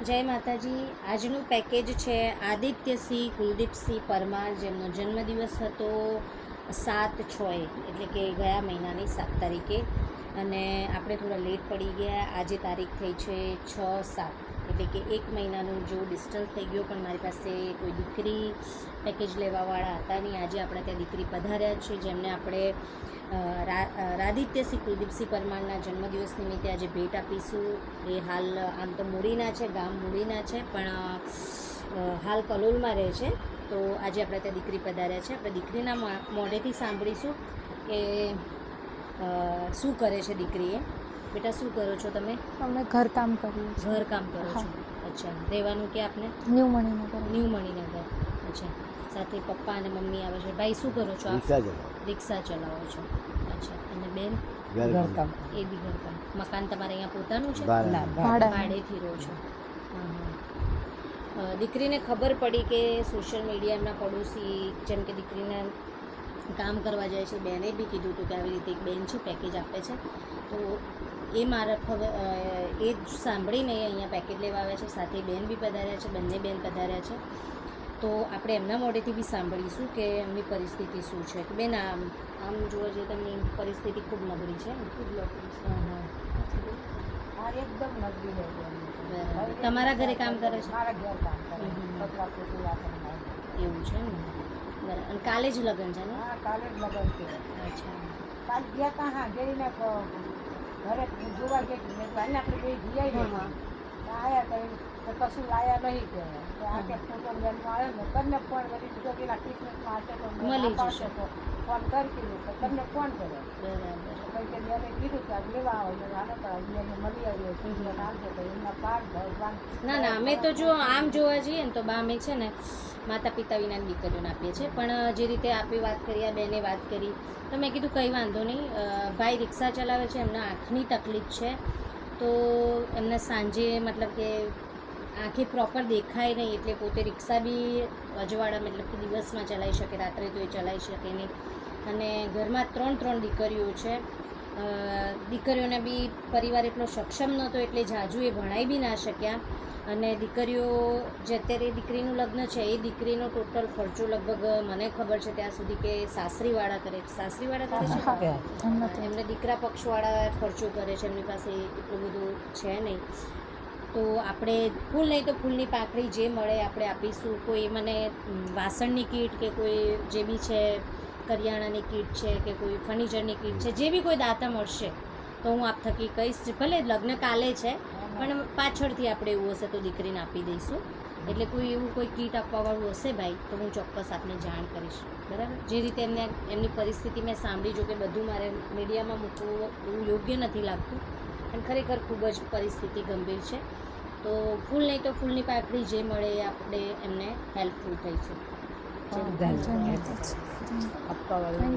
જય માતાજી. આજનું પેકેજ છે આદિત્યસિંહ કુલદીપસિંહ પરમાર, જેમનો જન્મદિવસ હતો 7/6 એટલે કે ગયા મહિનાની 7 તારીખે, અને આપણે થોડા લેટ પડી ગયા. આજે તારીખ થઈ છે 6/7 એટલે કે 1 મહિનાનું જો ડિસ્ટન્સ થઈ ગયો, પણ મારી પાસે કોઈ દીકરી પેકેજ લેવાવાળા હતા નહીં. આજે આપણા ત્યાં દીકરી પધાર્યા છે, જેમને આપણે રાદિત્યસિંહ કુલદીપસિંહ પરમારના જન્મદિવસ નિમિત્તે આજે ભેટ આપીશું. એ હાલ આમ તો મૂડીના છે, ગામ મૂડીના છે, પણ હાલ કલોલમાં રહે છે. તો આજે આપણે ત્યાં દીકરી પધાર્યા છે. આપણે દીકરીના મોઢેથી સાંભળીશું કે શું કરે છે દીકરીએ. બેટા, શું કરો છો તમે? અમે ઘરકામ કરીએ છીએ. ઘરકામ કરો છો? અચ્છા. રહેવાનું કે આપને? ન્યૂ મણિનગર. ન્યૂ મણિનગર. અચ્છા. સાથે પપ્પા અને મમ્મી આવે છે. ભાઈ, શું કરો છો આપ? રિક્ષા ચલાવો છો? અચ્છા. અને બેન? ઘરકામ. એ બી ઘરકામ. મકાન તમારે અહીંયા પોતાનું છે? ભાડેથી રહો છો? દીકરીને ખબર પડી કે સોશિયલ મીડિયા એમના પડોશી જેમ કે દીકરીને કામ કરવા જાય છે, બેને બી કીધું હતું કે આવી રીતે એક બેન છે, પેકેજ આપે છે. તો એ મારા એ જ સાંભળીને અહીંયા પેકેજ લેવા આવ્યા છે. સાથે બેન બી પધાર્યા છે, બંને બેન પધાર્યા છે. તો આપણે એમના મોઢેથી બી સાંભળીશું કે એમની પરિસ્થિતિ શું છે. કે બેન, આમ જોવા જઈએ તો એમની પરિસ્થિતિ ખૂબ નબળી છે. ખૂબ નબળી છે. એકદમ નબળી છે. બરાબર. તમારા ઘરે કામ કરે છે? મારા ઘેર કામ કરે. કપડાં પોતું વાસણ મારે. એવું છે ને? બરાબર. અને કાલે જ લગ્ન છે ને? હા, કાલે જ લગ્ન છે. અચ્છા. કાલ ગયા તા, હા, જઈને ઘરે જોવા ગઈ મેં કાલે આપણે બે જઈ હા. આવ્યા કરી તો કશું લાયા નહીં કે આ કે ફોટો લેવામાં આવ્યો ને તમને ફોન કરી દીધો કે ક્રિસમસમાં હશે તો મળી જશે. તો ફોન કરી કીધું તો તમને ફોન કર્યો. બરાબર. પછી કે બેને કીધું કે લેવા આવો એટલે હાલો તો બેને મળી આવીએ ક્રિસમસ આવશે તો એમના પાઠ ભગવાન. ના, અમે તો જો આમ જોવા જઈએ ને તો બા અમે છે ને માતા પિતા વિનાની દીકરીઓને આપીએ છીએ. પણ જે રીતે આપે વાત કરી, આ બેને વાત કરી, તો મેં કીધું કંઈ વાંધો નહીં. ભાઈ રિક્ષા ચલાવે છે, એમના આંખની તકલીફ છે, તો એમને સાંજે મતલબ કે આંખે પ્રોપર દેખાય નહીં, એટલે પોતે રિક્ષા બી અજવાળા મતલબ કે દિવસમાં ચલાવી શકે, રાત્રે તો એ ચલાવી શકે નહીં. અને ઘરમાં ત્રણ દીકરીઓ છે. દીકરીઓને બી પરિવાર એટલો સક્ષમ નહોતો, એટલે જાજુ એ ભણાઈ બી ના શક્યા. અને દીકરીઓ જે અત્યારે દીકરીનું લગ્ન છે, એ દીકરીનો ટોટલ ખર્ચો લગભગ મને ખબર છે ત્યાં સુધી કે સાસરીવાળા કરે છે. સાસરીવાળા કરે છે, એમને દીકરા પક્ષવાળા ખર્ચો કરે છે. એમની પાસે એટલું બધું છે નહીં. તો આપણે ફૂલ નહીં તો ફૂલની પાંખડી જે મળે આપણે આપીશું. કોઈ મને વાસણની કીટ કે કોઈ જે બી છે, કરિયાણાની કીટ છે કે કોઈ ફર્નિચરની કીટ છે, જે બી કોઈ દાતા મળશે તો હું આપ થકી કહીશ. ભલે લગ્ન કાલે છે, પણ પાછળથી આપણે એવું હશે તો દીકરીને આપી દઈશું. એટલે કોઈ એવું કોઈ કીટ આપવાવાળું હશે ભાઈ, તો હું ચોક્કસ આપને જાણ કરીશ. બરાબર. જે રીતે એમની પરિસ્થિતિ મેં સાંભળી, જો કે બધું મારે મીડિયામાં મૂકવું એવું યોગ્ય નથી લાગતું, પણ ખરેખર ખૂબ જ પરિસ્થિતિ ગંભીર છે. તો ફૂલ નહીં તો ફૂલની પાંખડી જે મળે એ આપણે એમને હેલ્પફુલ થઈશું. આપવા વાળું